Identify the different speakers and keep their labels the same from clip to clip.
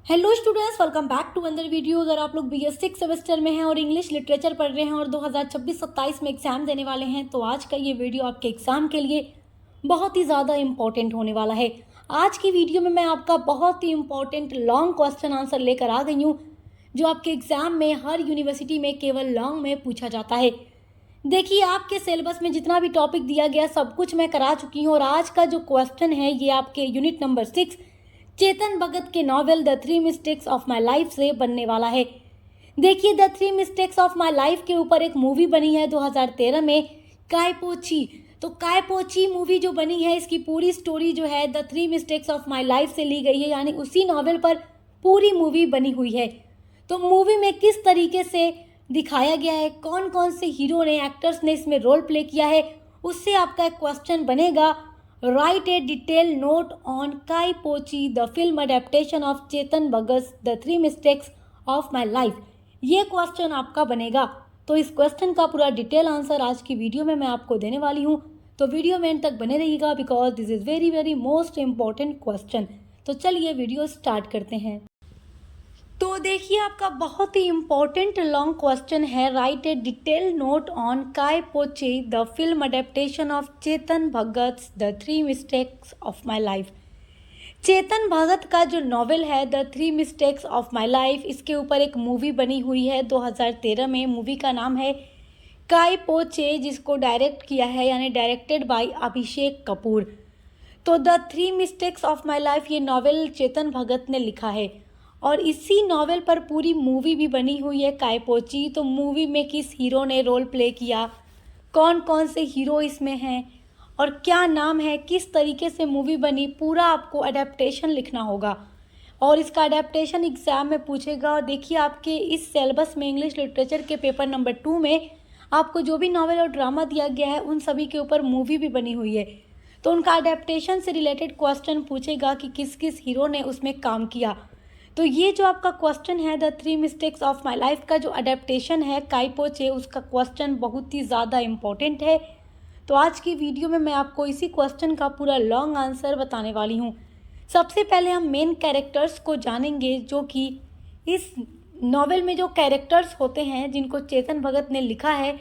Speaker 1: Hello students, welcome back to another video. अगर आप लोग BS 6 सेमेस्टर में हैं और इंग्लिश लिटरेचर पढ़ रहे हैं और 2026-27 में एग्जाम देने वाले हैं तो आज का ये वीडियो आपके एग्जाम के लिए बहुत ही ज़्यादा इम्पोर्टेंट होने वाला है। आज की वीडियो में मैं आपका बहुत ही इम्पोर्टेंट लॉन्ग क्वेश्चन आंसर लेकर आ गई हूँ जो आपके एग्जाम में हर यूनिवर्सिटी में केवल लॉन्ग में पूछा जाता है। देखिए, आपके सिलेबस में जितना भी टॉपिक दिया गया सब कुछ मैं करा चुकी हूँ और आज का जो क्वेश्चन है ये आपके यूनिट नंबर 6 चेतन भगत के novel the 3 mistakes of my life से बनने वाला है। देखिए, the 3 mistakes of my life के ऊपर एक मूवी बनी है 2013 में, काय पो ची। तो काय पो ची मूवी जो बनी है इसकी पूरी स्टोरी जो है the 3 mistakes of my life से ली गई है, यानी उसी नॉवेल पर पूरी मूवी बनी हुई है। तो मूवी में किस तरीके से दिखाया गया है, कौन कौन से हीरो ने, एक्टर्स ने इसमें रोल प्ले किया है, उससे आपका एक क्वेश्चन बनेगा। Right a detail note on Kai Po Che the film adaptation of Chetan Bhagat the 3 mistakes of my life. ये क्वेश्चन आपका बनेगा। तो इस क्वेश्चन का पूरा डिटेल आंसर आज की वीडियो में मैं आपको देने वाली हूँ, तो वीडियो में एंड तक बने रहिएगा because this is very very most important question. तो चलिए वीडियो स्टार्ट करते हैं। तो देखिए, आपका बहुत ही इम्पोर्टेंट लॉन्ग क्वेश्चन है। Write a detail note on Kai Po Che the film adaptation of Chetan Bhagat the 3 mistakes of my life. Chetan Bhagat का जो नॉवेल है the 3 mistakes of my life, इसके ऊपर एक मूवी बनी हुई है 2013 में। मूवी का नाम है काय पो चे, जिसको डायरेक्ट किया है यानी डायरेक्टेड बाय अभिषेक कपूर। तो the 3 mistakes of my life ये नॉवेल चेतन भगत ने लिखा है और इसी नॉवेल पर पूरी मूवी भी बनी हुई है काय पो ची। तो मूवी में किस हीरो ने रोल प्ले किया, कौन कौन से हीरो इसमें हैं और क्या नाम है, किस तरीके से मूवी बनी, पूरा आपको अडेप्टेशन लिखना होगा और इसका अडेप्टेशन एग्ज़ाम में पूछेगा। और देखिए, आपके इस सिलेबस में इंग्लिश लिटरेचर के पेपर नंबर 2 में आपको जो भी नॉवेल और ड्रामा दिया गया है उन सभी के ऊपर मूवी भी बनी हुई है। तो उनका अडेप्टेशन से रिलेटेड क्वेश्चन पूछेगा कि किस किस हीरो ने उसमें काम किया। तो ये जो आपका क्वेश्चन है the 3 mistakes of my life का जो अडेप्टेशन है काय पो चे, उसका क्वेश्चन बहुत ही ज़्यादा इम्पोर्टेंट है। तो आज की वीडियो में मैं आपको इसी क्वेश्चन का पूरा लॉन्ग आंसर बताने वाली हूँ। सबसे पहले हम मेन कैरेक्टर्स को जानेंगे, जो कि इस नॉवेल में जो कैरेक्टर्स होते हैं जिनको चेतन भगत ने लिखा है।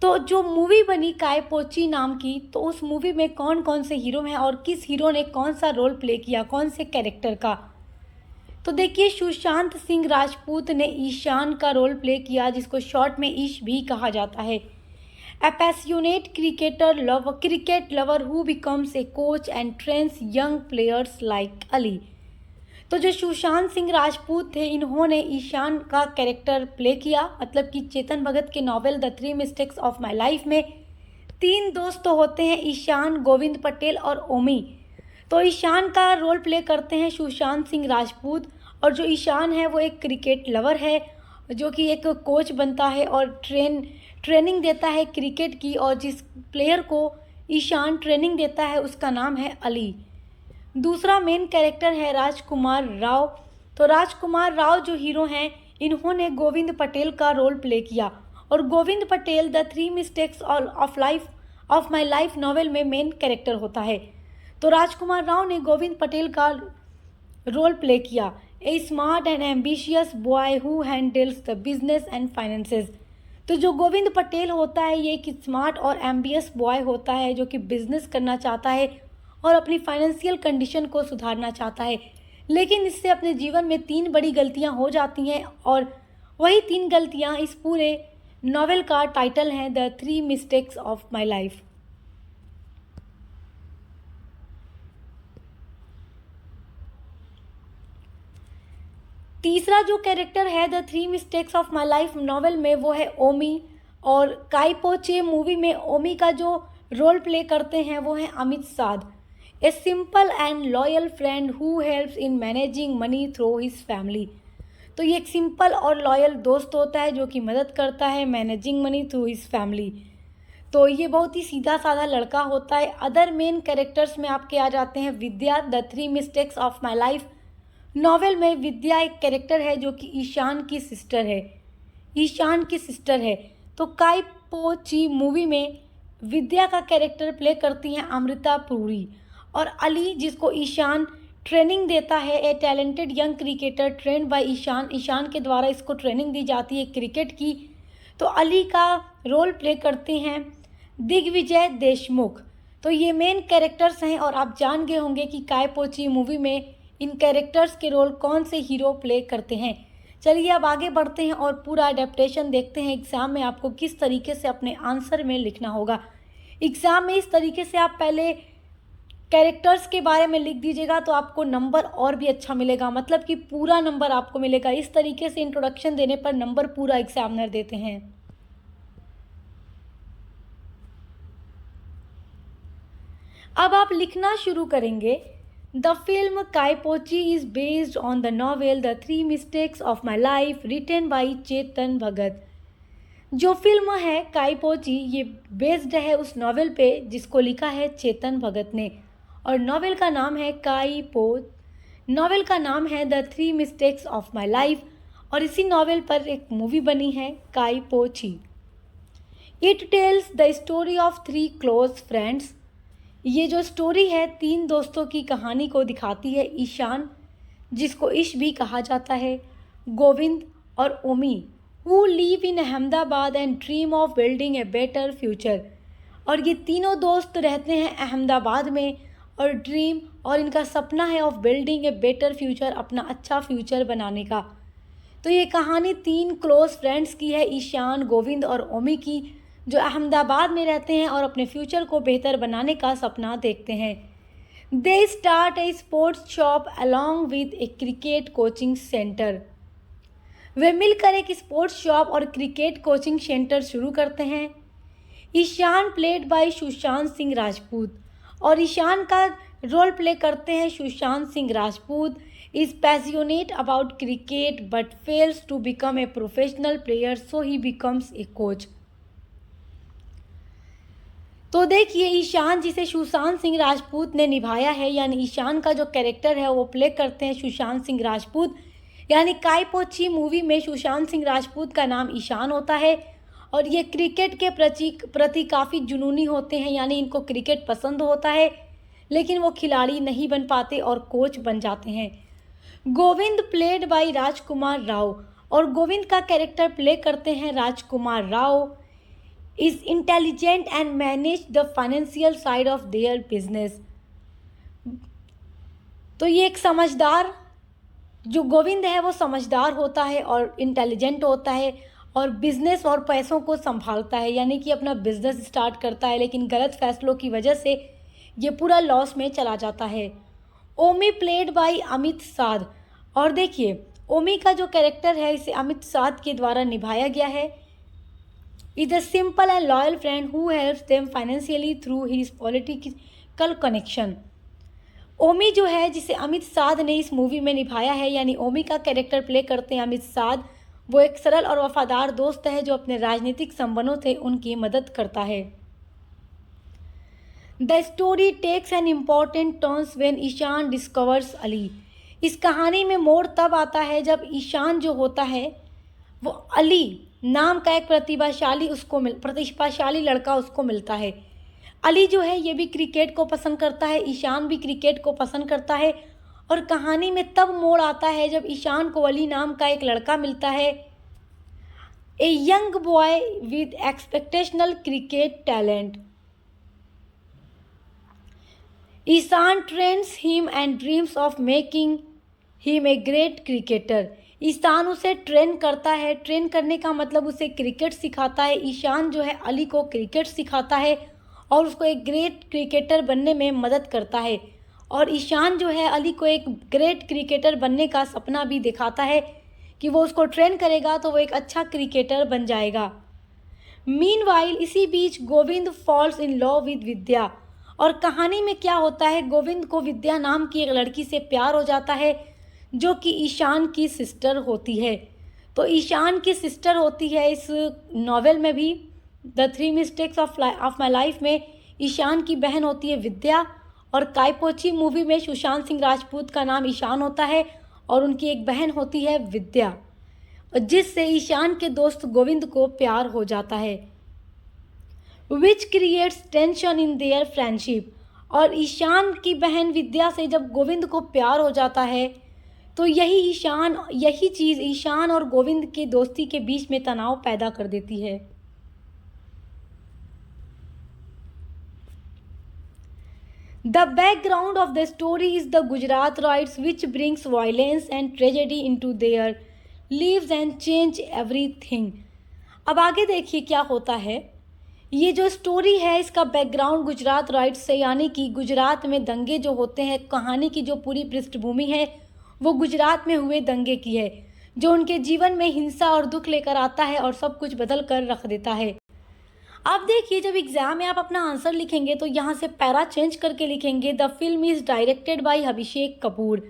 Speaker 1: तो जो मूवी बनी काय पो ची नाम की, तो उस मूवी में कौन कौन से हीरो हैं और किस हीरो ने कौन सा रोल प्ले किया, कौन से कैरेक्टर का। तो देखिए, सुशांत सिंह राजपूत ने ईशान का रोल प्ले किया, जिसको शॉर्ट में ईश भी कहा जाता है। ए passionate cricket lover who becomes a coach and trains young players like Ali. तो जो सुशांत सिंह राजपूत थे, इन्होंने ईशान का कैरेक्टर प्ले किया। मतलब कि चेतन भगत के novel the 3 mistakes of my life में 3 दोस्त होते हैं, ईशान, गोविंद पटेल और ओमी। तो ईशान का रोल प्ले करते हैं सुशांत सिंह राजपूत और जो ईशान है वो एक क्रिकेट लवर है जो कि एक कोच बनता है और ट्रेनिंग देता है क्रिकेट की, और जिस प्लेयर को ईशान ट्रेनिंग देता है उसका नाम है अली। दूसरा मेन कैरेक्टर है राजकुमार राव। तो राजकुमार राव जो हीरो हैं, इन्होंने गोविंद पटेल का रोल प्ले किया और Govind Patel the 3 mistakes of my life novel में मेन कैरेक्टर होता है। तो राजकुमार राव ने गोविंद पटेल का रोल प्ले किया, a smart and ambitious boy who handles the business and finances. तो जो गोविंद पटेल होता है ये एक स्मार्ट और एम्बिशियस बॉय होता है जो कि बिजनेस करना चाहता है और अपनी फाइनेंशियल कंडीशन को सुधारना चाहता है, लेकिन इससे अपने जीवन में 3 बड़ी गलतियां हो जाती हैं और वही 3 गलतियां इस पूरे नॉवेल का टाइटल है the 3 mistakes of my life. तीसरा जो कैरेक्टर है the 3 mistakes of my life novel में वो है ओमी, और काय पो चे मूवी में ओमी का जो रोल प्ले करते हैं वो है Amit Sadh, a simple and loyal friend who helps in managing money through his family. तो ये एक सिंपल और लॉयल दोस्त होता है जो कि मदद करता है managing money through his family. तो ये बहुत ही सीधा साधा लड़का होता है। अदर मेन कैरेक्टर्स में आपके आ जाते हैं Vidya. The 3 mistakes of my life novel में विद्या एक कैरेक्टर है जो कि ईशान की सिस्टर है। तो काय पो ची मूवी में विद्या का कैरेक्टर प्ले करती हैं अमृता पुरी और अली, जिसको ईशान ट्रेनिंग देता है। A talented young cricketer trained by Ishan, Ishan के द्वारा इसको ट्रेनिंग दी जाती है क्रिकेट की। तो अली का रोल प्ले करते हैं दिग्विजय देशमुख। तो ये मेन कैरेक्टर्स हैं और आप जान गए होंगे कि काय पो ची मूवी में इन कैरेक्टर्स के रोल कौन से हीरो प्ले करते हैं। चलिए अब आगे बढ़ते हैं और पूरा अडेप्टेशन देखते हैं एग्ज़ाम में आपको किस तरीके से अपने आंसर में लिखना होगा। एग्ज़ाम में इस तरीके से आप पहले कैरेक्टर्स के बारे में लिख दीजिएगा तो आपको नंबर और भी अच्छा मिलेगा, मतलब कि पूरा नंबर आपको मिलेगा। इस तरीके से इंट्रोडक्शन देने पर नंबर पूरा एग्जामिनर देते हैं। अब आप लिखना शुरू करेंगे। The film Kai Po Che is based on the novel the 3 mistakes of my life written by Chetan Bhagat. जो फिल्म है काय पो ची ये बेस्ड है उस नॉवेल पे जिसको लिखा है चेतन भगत ने, और नॉवेल का नाम है काय पो। नॉवेल का नाम है the 3 mistakes of my life, और इसी नॉवेल पर एक मूवी बनी है काय पो ची। It tells the story of 3 close friends. ये जो स्टोरी है 3 दोस्तों की कहानी को दिखाती है। ईशान, जिसको ईश भी कहा जाता है, गोविंद और Omi, who live in Ahmedabad and dream of building a better future. और ये तीनों दोस्त रहते हैं अहमदाबाद में और ड्रीम और इनका सपना है of building a better future, अपना अच्छा फ्यूचर बनाने का। तो ये कहानी 3 क्लोज फ्रेंड्स की है, ईशान, गोविंद और ओमी की, जो अहमदाबाद में रहते हैं और अपने फ्यूचर को बेहतर बनाने का सपना देखते हैं। They start a sports shop along with a cricket coaching centre. वे मिलकर एक स्पोर्ट्स शॉप और क्रिकेट कोचिंग सेंटर शुरू करते हैं। ईशान प्लेड बाय सुशांत सिंह राजपूत, और ईशान का रोल प्ले करते हैं Sushant Singh Rajput. Is passionate about cricket but fails to become a professional player, so he becomes a coach. तो देखिए ईशान जिसे सुशांत सिंह राजपूत ने निभाया है, यानी ईशान का जो कैरेक्टर है वो प्ले करते हैं सुशांत सिंह राजपूत। यानी काय पो ची मूवी में सुशांत सिंह राजपूत का नाम ईशान होता है, और ये क्रिकेट के प्रति काफ़ी जुनूनी होते हैं, यानी इनको क्रिकेट पसंद होता है लेकिन वो खिलाड़ी नहीं बन पाते और कोच बन जाते हैं। गोविंद प्लेड बाय राजकुमार राव, और गोविंद का कैरेक्टर प्ले करते हैं Rajkummar Rao. Is intelligent and manage the financial side of their business. तो ये एक समझदार, जो गोविंद है वो समझदार होता है और इंटेलिजेंट होता है और बिजनेस और पैसों को संभालता है, यानी कि अपना बिजनेस स्टार्ट करता है लेकिन गलत फैसलों की वजह से ये पूरा लॉस में चला जाता है। ओमी प्लेड बाय अमित साध, और देखिए ओमी का जो कैरेक्टर है इसे अमित साध के द्वारा निभाया गया है। Is a simple and loyal friend who helps them financially through his political connection. Omi जो है जिसे अमित साध ने इस मूवी में निभाया है, यानी ओमी का कैरेक्टर प्ले करते हैं अमित साध। वो एक सरल और वफादार दोस्त है जो अपने राजनीतिक संबंधों से उनकी मदद करता है। The story takes an important turns when Ishan discovers Ali. इस कहानी में मोड़ तब आता है जब ईशान जो होता है वो अली नाम का एक प्रतिभाशाली लड़का उसको मिलता है। अली जो है ये भी क्रिकेट को पसंद करता है, ईशान भी क्रिकेट को पसंद करता है, और कहानी में तब मोड़ आता है जब ईशान को अली नाम का एक लड़का मिलता है, a young boy with exceptional cricket talent. Ishaan trains him and dreams of making him a great cricketer. Ishaan उसे ट्रेन करता है, ट्रेन करने का मतलब उसे क्रिकेट सिखाता है। ईशान जो है अली को क्रिकेट सिखाता है और उसको एक ग्रेट क्रिकेटर बनने में मदद करता है, और ईशान जो है अली को एक ग्रेट क्रिकेटर बनने का सपना भी दिखाता है कि वो उसको ट्रेन करेगा तो वो एक अच्छा क्रिकेटर बन जाएगा। मीनवाइल इसी बीच Govind falls in love with Vidya, और कहानी में क्या होता है, गोविंद को विद्या नाम की एक लड़की से प्यार हो जाता है जो कि ईशान की सिस्टर होती है। तो ईशान की सिस्टर होती है इस नॉवेल में भी, the 3 mistakes of my life में ईशान की बहन होती है विद्या, और काय पो ची मूवी में सुशांत सिंह राजपूत का नाम ईशान होता है और उनकी एक बहन होती है विद्या, जिससे ईशान के दोस्त गोविंद को प्यार हो जाता है। Which creates tension in their friendship, और ईशान की बहन विद्या से जब गोविंद को प्यार हो जाता है तो यही चीज़ ईशान और गोविंद की दोस्ती के बीच में तनाव पैदा कर देती है। The background of the story is the Gujarat riots, which brings violence and tragedy into their lives and change everything. अब आगे देखिए क्या होता है। ये जो स्टोरी है इसका बैकग्राउंड गुजरात राइट्स से, यानी कि गुजरात में दंगे जो होते हैं, कहानी की जो पूरी पृष्ठभूमि है वो गुजरात में हुए दंगे की है, जो उनके जीवन में हिंसा और दुख लेकर आता है और सब कुछ बदल कर रख देता है। अब देखिए जब एग्जाम में आप अपना आंसर लिखेंगे तो यहाँ से पैरा चेंज करके लिखेंगे the film is directed by Abhishek Kapoor.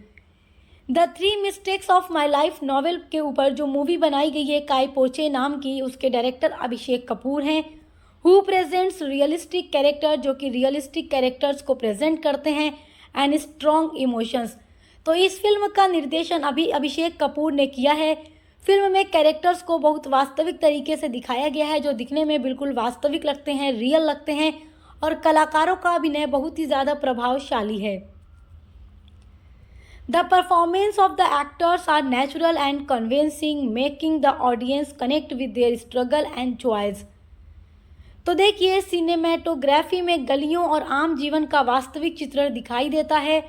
Speaker 1: The 3 mistakes of my life novel के ऊपर जो मूवी बनाई गई है काय पोचे नाम की, उसके डायरेक्टर अभिषेक कपूर हैं। हु प्रेजेंट्स रियलिस्टिक कैरेक्टर, जो कि रियलिस्टिक कैरेक्टर्स को प्रेजेंट करते हैं, एंड स्ट्रॉन्ग इमोशंस। तो इस फिल्म का निर्देशन अभी अभिषेक कपूर ने किया है। फिल्म में कैरेक्टर्स को बहुत वास्तविक तरीके से दिखाया गया है, जो दिखने में बिल्कुल वास्तविक लगते हैं, रियल लगते हैं, और कलाकारों का अभिनय बहुत ही ज़्यादा प्रभावशाली है। The performance of the actors are natural and convincing, making the audience connect with their struggle and joys. तो देखिए सिनेमेटोग्राफी में गलियों और आम जीवन का वास्तविक चित्रण दिखाई देता है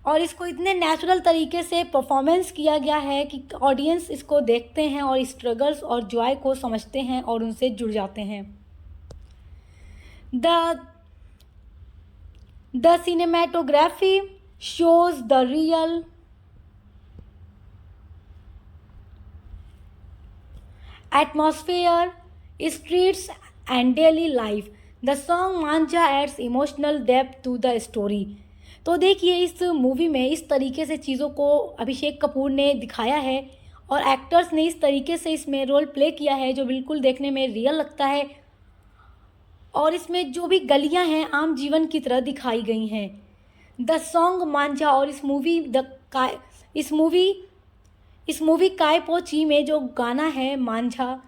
Speaker 1: और इसको इतने नेचुरल तरीके से परफॉर्मेंस किया गया है कि ऑडियंस इसको देखते हैं और स्ट्रगल्स और जॉय को समझते हैं और उनसे जुड़ जाते हैं। The cinematography shows the real atmosphere, streets and daily life. The song Manjha adds emotional depth to the story. तो देखिए इस मूवी में इस तरीके से चीज़ों को अभिषेक कपूर ने दिखाया है और एक्टर्स ने इस तरीके से इसमें रोल प्ले किया है जो बिल्कुल देखने में रियल लगता है, और इसमें जो भी गलियां हैं आम जीवन की तरह दिखाई गई हैं। द सॉन्ग मांझा और इस मूवी काय पोची में जो गाना है मांझा,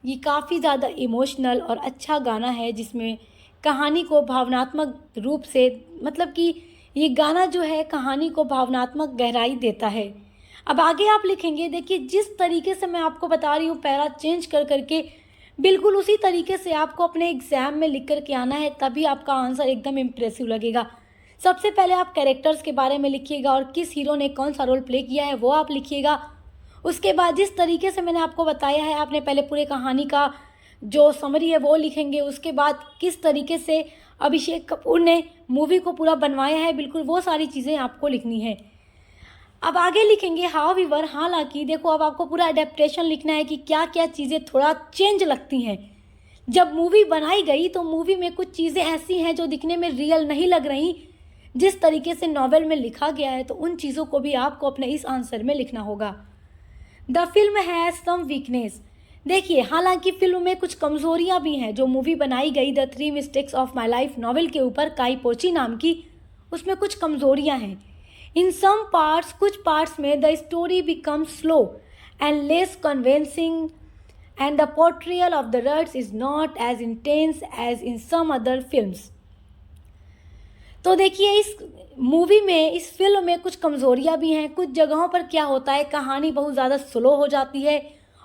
Speaker 1: ये काफ़ी ज़्यादा इमोशनल और अच्छा गाना है, जिसमें कहानी को भावनात्मक रूप से, मतलब कि ये गाना जो है कहानी को भावनात्मक गहराई देता है। अब आगे आप लिखेंगे, देखिए जिस तरीके से मैं आपको बता रही हूँ पैरा चेंज कर करके, बिल्कुल उसी तरीके से आपको अपने एग्ज़ाम में लिख कर के आना है, तभी आपका आंसर एकदम इम्प्रेसिव लगेगा। सबसे पहले आप कैरेक्टर्स के बारे में लिखिएगा और किस हीरो ने कौन सा रोल प्ले किया है वो आप लिखिएगा। उसके बाद जिस तरीके से मैंने आपको बताया है, आपने पहले पूरे कहानी का जो समरी है वो लिखेंगे। उसके बाद किस तरीके से अभिषेक कपूर ने मूवी को पूरा बनवाया है, बिल्कुल वो सारी चीज़ें आपको लिखनी है। अब आगे लिखेंगे हाउएवर, हालांकि देखो अब आपको पूरा अडेप्टेशन लिखना है कि क्या क्या चीज़ें थोड़ा चेंज लगती हैं। जब मूवी बनाई गई तो मूवी में कुछ चीज़ें ऐसी हैं जो दिखने में रियल नहीं लग रही, जिस तरीके से नॉवेल में लिखा गया है, तो उन चीज़ों को भी आपको अपने इस आंसर में लिखना होगा। The film has some weakness, देखिए हालांकि फिल्म में कुछ कमज़ोरियां भी हैं। जो मूवी बनाई गई the 3 mistakes of my life novel के ऊपर काई पोची नाम की, उसमें कुछ कमज़ोरियां हैं। इन सम पार्ट्स, कुछ पार्ट्स में the story become slow and less convincing and the portrayal of the rights is not as intense as in some other films. तो देखिए इस मूवी में, इस फिल्म में कुछ कमज़ोरियाँ भी हैं। कुछ जगहों पर क्या होता है, कहानी बहुत ज़्यादा स्लो हो जाती है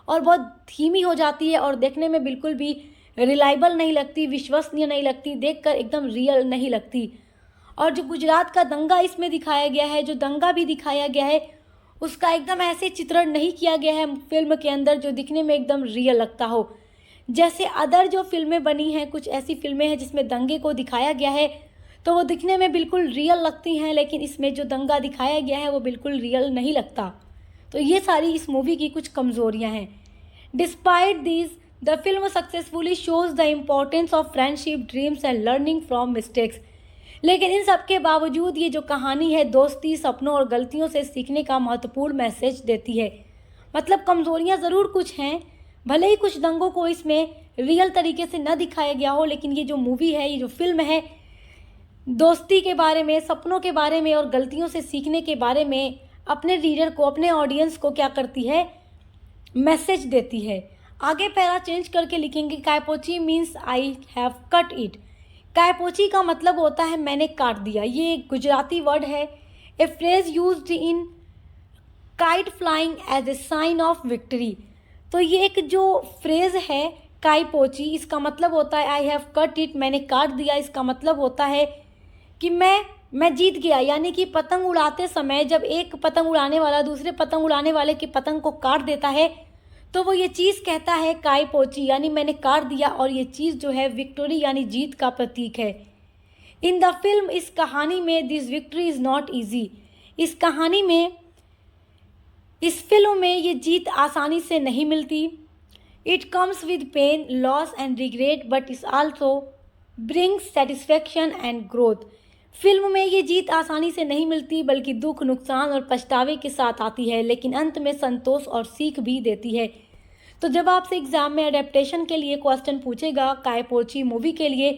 Speaker 1: और बहुत धीमी हो जाती है और देखने में बिल्कुल भी रिलायबल नहीं लगती, विश्वसनीय नहीं लगती, देखकर एकदम रियल नहीं लगती। और जो गुजरात का दंगा इसमें दिखाया गया है, जो दंगा भी दिखाया गया है, उसका एकदम ऐसे चित्रण नहीं किया गया है फिल्म के अंदर जो दिखने में एकदम रियल लगता हो। जैसे अदर जो फिल्में बनी हैं, कुछ ऐसी फिल्में हैं जिसमें दंगे को दिखाया गया है तो वो दिखने में बिल्कुल रियल लगती हैं, लेकिन इसमें जो दंगा दिखाया गया है वो बिल्कुल रियल नहीं लगता। तो ये सारी इस मूवी की कुछ कमज़ोरियाँ हैं। Despite this the film successfully shows the importance of friendship, dreams and learning from mistakes. लेकिन इन सब के बावजूद ये जो कहानी है दोस्ती, सपनों और गलतियों से सीखने का महत्वपूर्ण मैसेज देती है। मतलब कमज़ोरियाँ ज़रूर कुछ हैं, भले ही कुछ दंगों को इसमें रियल तरीके से न दिखाया गया हो, लेकिन ये जो मूवी है, ये जो फिल्म है, दोस्ती के बारे में, सपनों के बारे में और गलतियों से सीखने के बारे में अपने रीडर को, अपने ऑडियंस को क्या करती है, मैसेज देती है। आगे पैरा चेंज करके लिखेंगे Kai Po Che means I have cut it. Kai Po Che का मतलब होता है मैंने काट दिया। ये एक गुजराती वर्ड है। A phrase used in kite flying as a sign of victory. तो ये एक जो फ्रेज है कायपोची, इसका मतलब होता है आई हैव कट इट, मैंने काट दिया। इसका मतलब होता है कि मैं जीत गया, यानी कि पतंग उड़ाते समय जब एक पतंग उड़ाने वाला दूसरे पतंग उड़ाने वाले की पतंग को काट देता है तो वो ये चीज़ कहता है कायपोची, यानी मैंने काट दिया। और ये चीज़ जो है विक्टोरी यानी जीत का प्रतीक है। इन द फिल्म, इस कहानी में, this victory is not easy. इस कहानी में, इस फिल्म में ये जीत आसानी से नहीं मिलती। It comes with pain, loss and regret, but is also brings satisfaction and growth. Film में ये जीत आसानी से नहीं मिलती बल्कि दुख, नुकसान और पछतावे के साथ आती है, लेकिन अंत में संतोष और सीख भी देती है। तो जब आपसे एग्जाम में अडेप्टेशन के लिए क्वेश्चन पूछेगा कायपोची मूवी के लिए,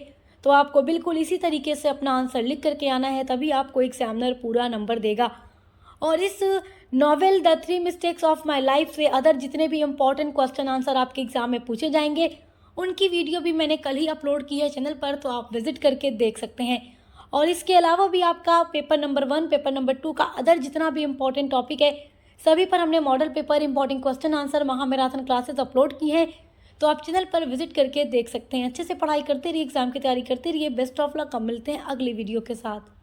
Speaker 1: तो आपको बिल्कुल इसी तरीके से अपना आंसर लिख करके आना है, तभी आपको एग्जामिनर पूरा नंबर देगा। और इस novel the 3 mistakes of my life से अदर जितने भी इंपॉर्टेंट क्वेश्चन आंसर आपके एग्जाम में पूछे जाएंगे, उनकी वीडियो भी मैंने कल ही अपलोड की है चैनल पर, तो आप विजिट करके देख सकते हैं। और इसके अलावा भी आपका पेपर नंबर 1, पेपर नंबर 2 का अदर जितना भी इंपॉर्टेंट टॉपिक है, सभी पर हमने model paper, important question answer, महामैराथन क्लासेस अपलोड की हैं, तो आप चैनल पर विजिट करके देख सकते हैं। अच्छे से पढ़ाई करते रहिए, एग्जाम की तैयारी करते रहिए। Best of luck. अब मिलते हैं अगली वीडियो के साथ।